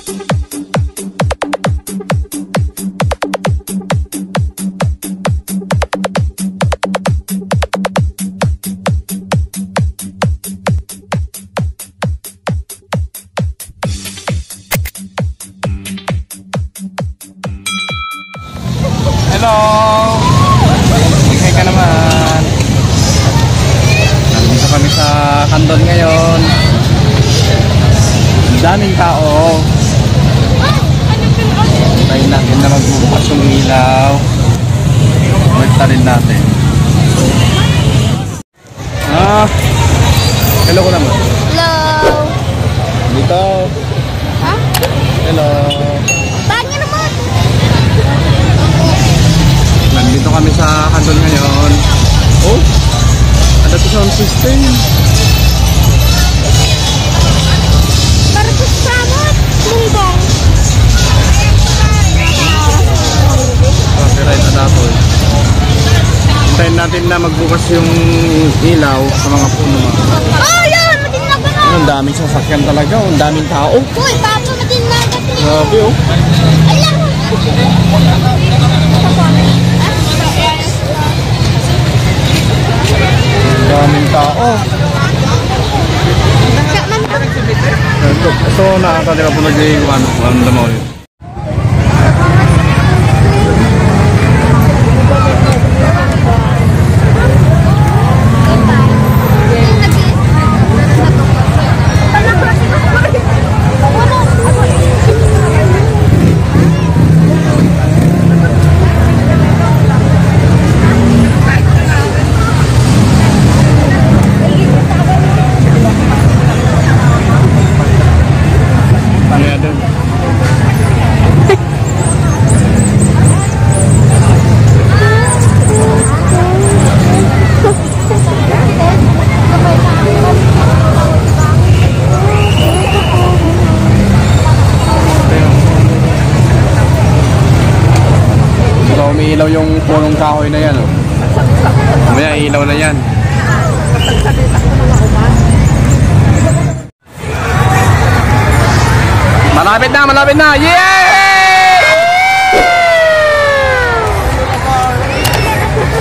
Hello! Hi ka naman. Nandito kami sa Candon ngayon. Ang daming tao. Tayo natin na magbubukas yung ilaw. Magtarin natin. Hello ko naman. Hello! Dito. Ha? Hello. Bagay naman! Nandito kami sa Candon ngayon. Oh! Ano ito sound system? Para sa samot! Munggong! Copyright adapter. Hintayin natin na magbukas yung ilaw sa mga puno. Oh, yan! Matinaga na! Ang daming sasakyan talaga. Ang daming tao. Uy, papa, matinaga na! Grabe oh. Alam! Ang daming tao. Ito nakakaliwa po nag-iwan. Ang damaw yun. Umiilaw yung punong kahoy na yan oh. May ilaw na yan. Malapit na, malapit na. Yay!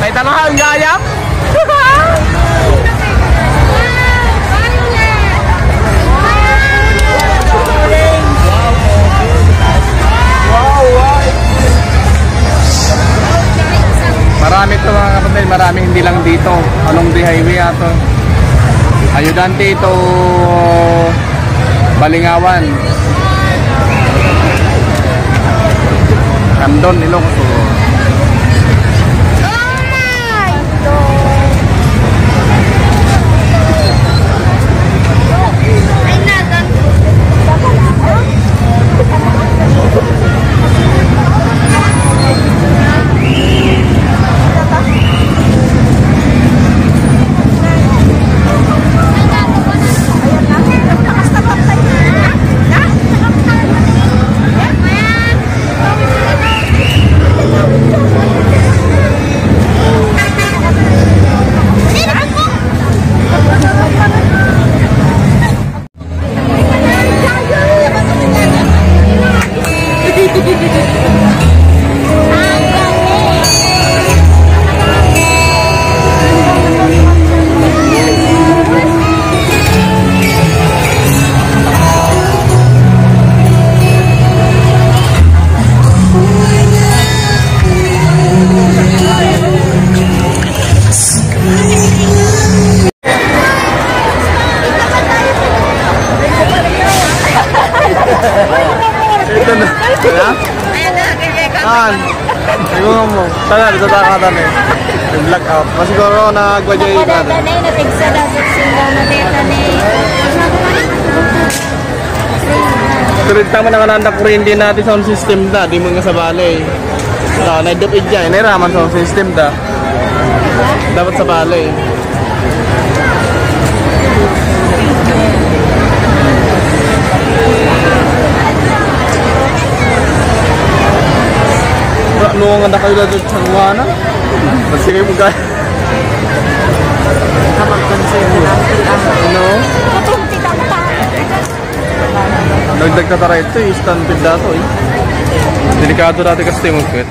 May tanong ang gayam. Marami ito mga kapatid, maraming hindi lang dito. Along the highway ato. Ayudante ito Balingawan. Candon, Ilocos. Ito na. Ayan na, kaya ka. Siguro mo. Tala, dito tayo ka dami. Yung blackout. Masiguro nagwadya yung ka dami. Natigsa na, sila na dito ni. Turid tama na kananda ko rin din natin sound system da. Di mo nga sa balay. Naidupid dyan. Nairaman sound system da. Dapat sa balay. Nuwangan na kayo dito sa Nuwana. Kasi kayo mga kapag-consider natin ang ano? Nagdagtatara ito eh, stunted na ito eh. Delikado natin kasi yung magpit.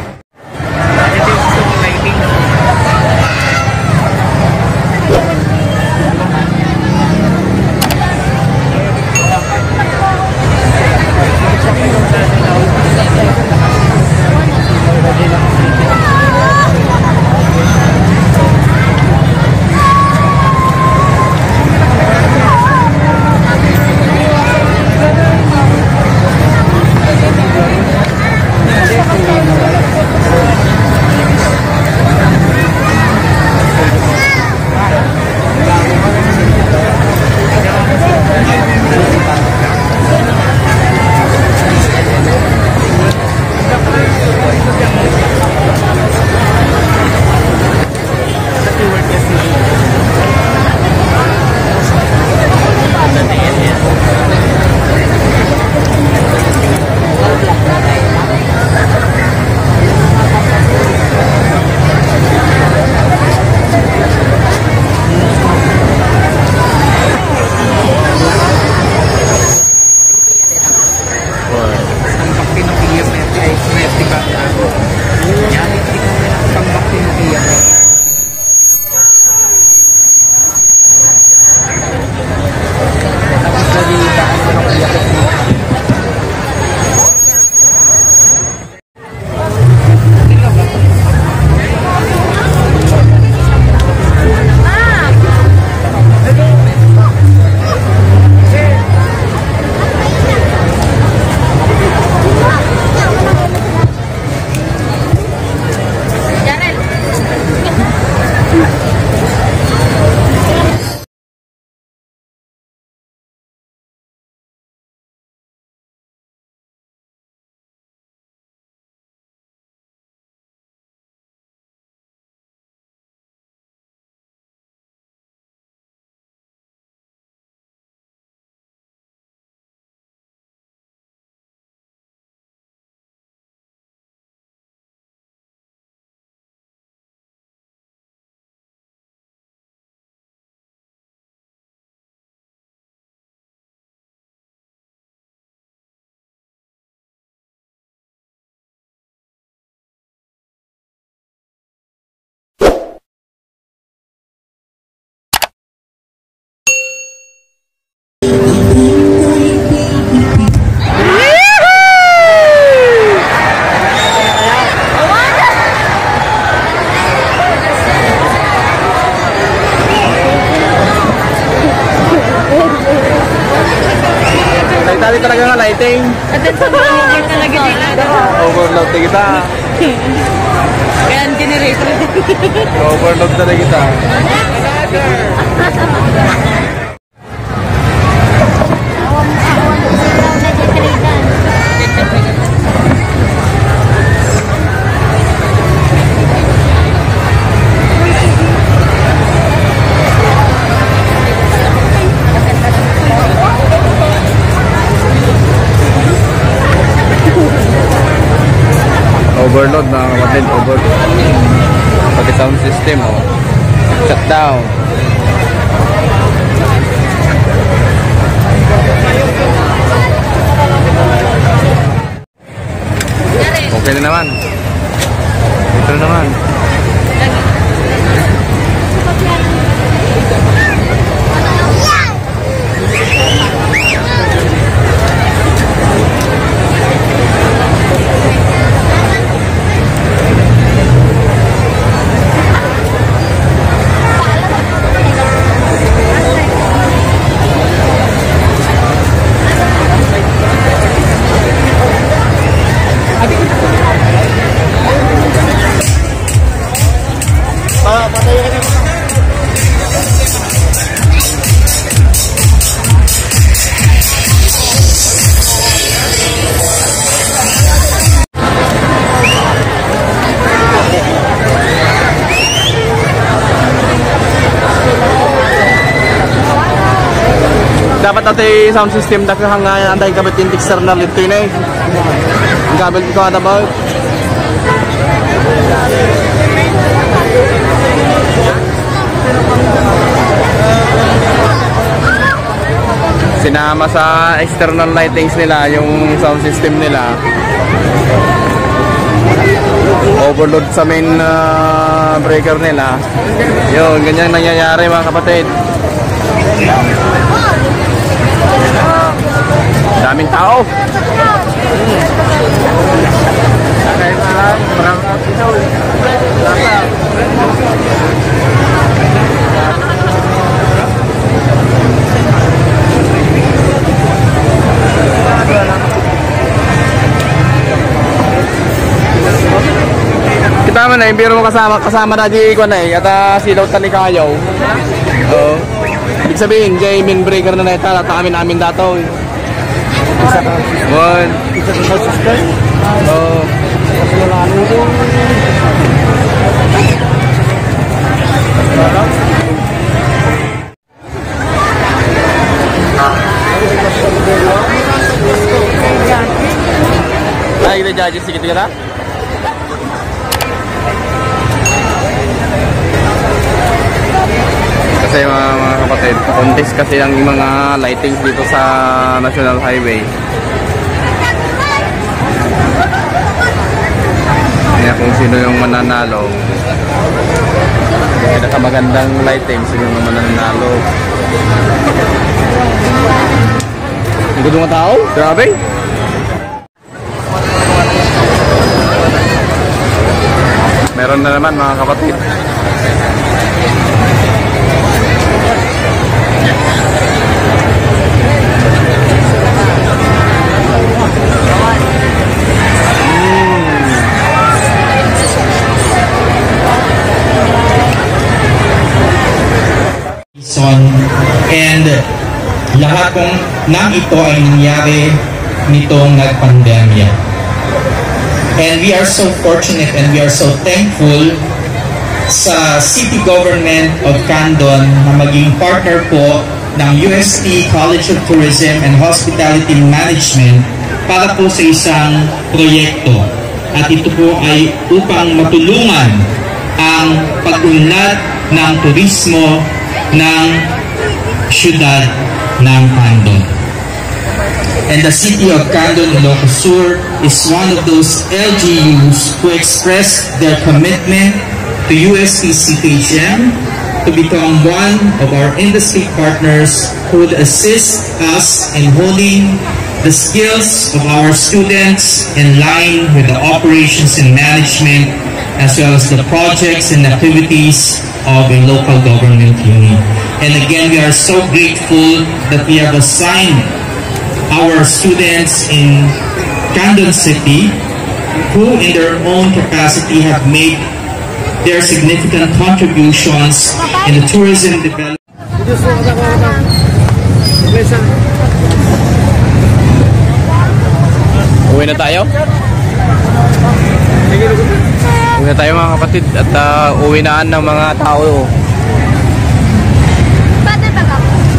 Dali talaga nga lighting. At sa mga talaga dito. Overload na kita. Kaya ang generator. Overload na kita. Overload mga kapatid, overload. Pati sound system, oh. Shutdown. Okay na naman. Ito na naman. Dapat natin sound system dahil hanggang anday kabit yung external ito yun eh. Ang kabel ko ada ba? Sinama sa external lightings nila yung sound system nila. Overload sa main breaker nila. Yun, ganyan nangyayari mga kapatid. Daming tao. Kita mo na, yung biro mo kasama na di ko na eh, at silaw talikayaw. Oo. Ibig sabihin, dyan main breaker na naita, at amin dato eh. One. Oo. Ay, kita judges sedikit kita. Kasi mga kapatid, contest kasi ang mga lightings dito sa National Highway. Kaya kung sino yung mananalo, pinakamagandang lighting, sino yung mananalo. Ang gusto mga tao? Grabe! Meron na naman mga kapatid. And lahat ng ito ay nangyari nitong nagpandemya. And we are so fortunate and we are so thankful sa City Government of Candon na maging partner po ng UST College of Tourism and Hospitality Management para po sa isang proyekto. At ito po ay upang matulungan ang pag-unlad ng turismo ng syudad ng Candon. And the City of Candon, Ilocos Sur is one of those LGUs who expressed their commitment to UST CTHM to become one of our industry partners who would assist us in holding the skills of our students in line with the operations and management as well as the projects and activities of a local government unit. And again, we are so grateful that we have assigned our students in Candon City who in their own capacity have made their significant contributions in the tourism development. Uwi na tayo? Uwi na tayo mga kapatid at uwi naan ng mga tao.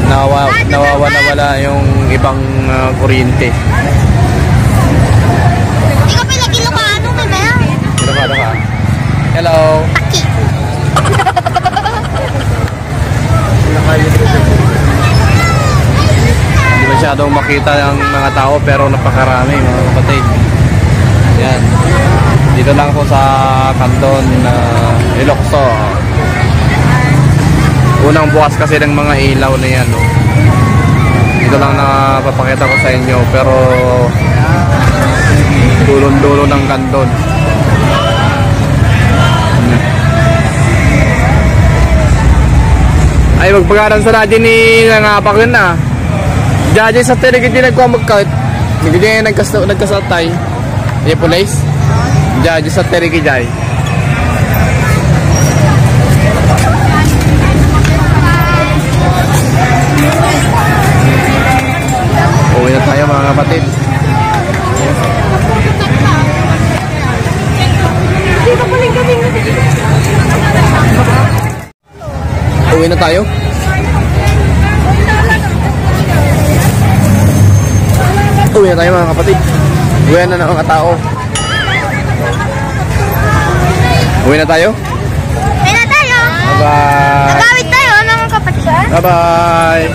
Nawawala yung ibang kuryente. Ikaw pala Ilocano, may ba? Ilocano ka? Hello! Hindi masyadong makita ang mga tao pero napakarami mga kapatid. Yan. Dito lang po sa Candon, Ilocos. Unang bukas kasi ng mga ilaw na yan. No? Ito lang napapakita ko sa inyo pero dulon-dulo ng Candon. Ay magpagaran sa radyo ni nangapak yun na. Diyan sa terigid din nagkuha mag-cut. Hindi din nagkasatay. Yung police. Diyan sa terigid dyan. Uwi na tayo mga kapatid. Uwi na tayo. Uwi na tayo mga kapatid. Uwi na ng mga tao. Uwi na tayo. Uwi na tayo. Bye bye. Nagawid tayo mga kapatid. Bye bye.